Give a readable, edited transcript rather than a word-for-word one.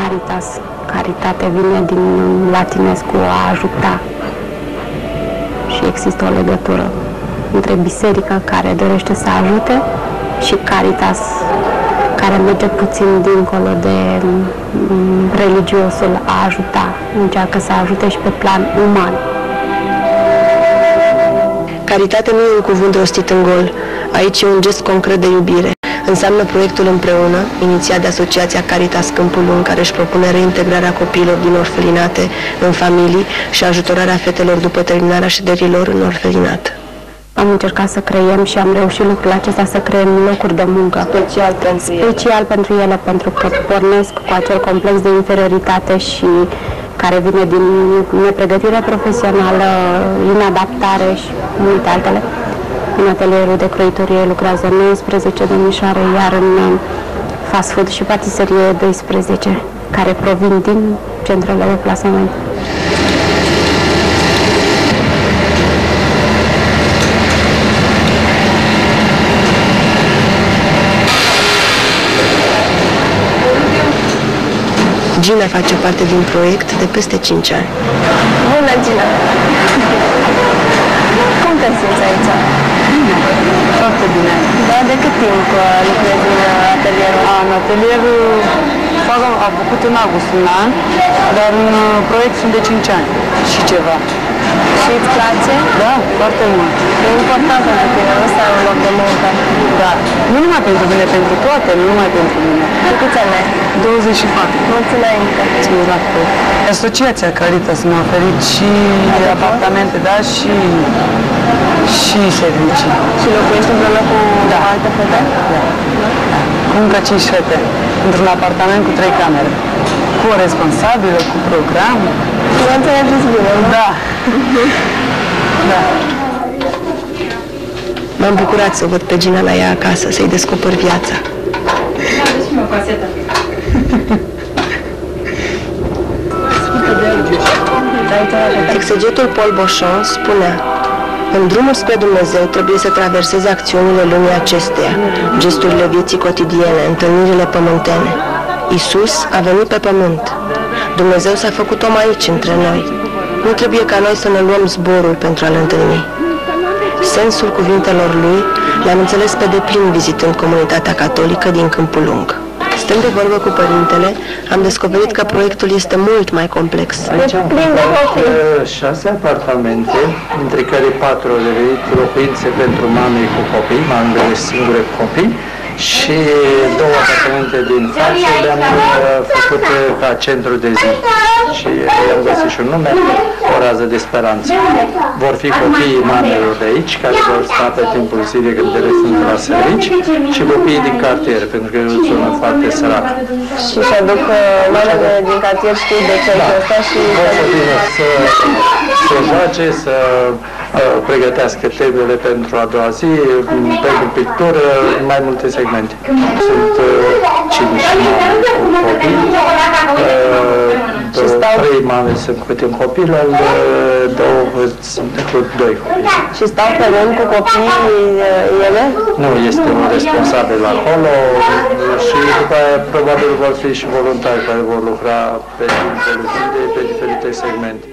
Caritas. Caritate vine din latinescu a ajuta. Și există o legătură între biserica care dorește să ajute și Caritas, care merge puțin dincolo de religiosul a ajuta. Încearcă să ajute și pe plan uman. Caritate nu e un cuvânt rostit în gol. Aici e un gest concret de iubire. Înseamnă proiectul Împreună, inițiat de Asociația Caritas Câmpul Lung, care își propune reintegrarea copiilor din orfelinate în familii și ajutorarea fetelor după terminarea șederilor în orfelinat. Am încercat să creăm și am reușit lucrul acesta, să creăm locuri de muncă. Special pentru ele, pentru că pornesc cu acel complex de inferioritate și care vine din nepregătire profesională, inadaptare și multe altele. În atelierul de croitorie lucrează 19 domnișoare, iar în fast food și patiserie 12, care provin din centrele de plasament. Gina face parte din proiect de peste 5 ani. Bună, Gina! Cum te simți aici? Bine, foarte bine. Da, de cât timp lucrezi în atelierul? În atelierul am făcut în august un an, dar în proiect sunt de 5 ani și ceva. Și îți place? Da, foarte mult. E important pentru tine, nu să ai un loc de muncă. Da, nu numai pentru mine, pentru toate, nu numai pentru mine. De câți ani ai? 24. Mulțumim! Asociația Caritas mi-a oferit și apartamente, da, și servicii. Și locuiești împreună cu alte fete? Da. Cu încă 5 fete, într-un apartament cu 3 camere. Cu o responsabilă, cu program. Nu înțelegeți bine, nu? Da. Da. M-am bucurat să o văd pe Gina la ea acasă, să-i descoper viața. Exegetul Paul Boschon spunea: în drumul spre Dumnezeu trebuie să traverseze acțiunile lumii acesteia, gesturile vieții cotidiene, întâlnirile pământene. Iisus a venit pe pământ. Dumnezeu s-a făcut om aici, între noi. Nu trebuie ca noi să ne luăm zborul pentru a-L întâlni. Sensul cuvintelor lui le-am înțeles pe deplin vizitând comunitatea catolică din Câmpul Lung. Stând de vorbă cu părintele, am descoperit că proiectul este mult mai complex. Aici am făcut 6 apartamente, dintre care 4 au devenit locuințe pentru mame cu copii, mamele singure cu copii, și 2 apartamente din față le-am făcut ca centru de zi. Și i-am găsit și un nume, o rază de speranță. Vor fi copiii mamelor de aici, care vor sta pe timpul zilei când ele sunt la servici, și copiii din cartier, pentru că e o zonă foarte săracă. Și aduc mamele din cartier, știi de ce asta și... Vor să vină să joace, să pregătească temele pentru a doua zi, pentru pictură, mai multe segmente. Sunt 5 mame cu copii, 3 mame sunt câte un copil, 2 sunt cu 2 copii. Și stau pe rând cu copiii ele? Nu, este un responsabil acolo și după aia probabil vor fi și voluntari care vor lucra pe timpul zilei pe diferite segmente.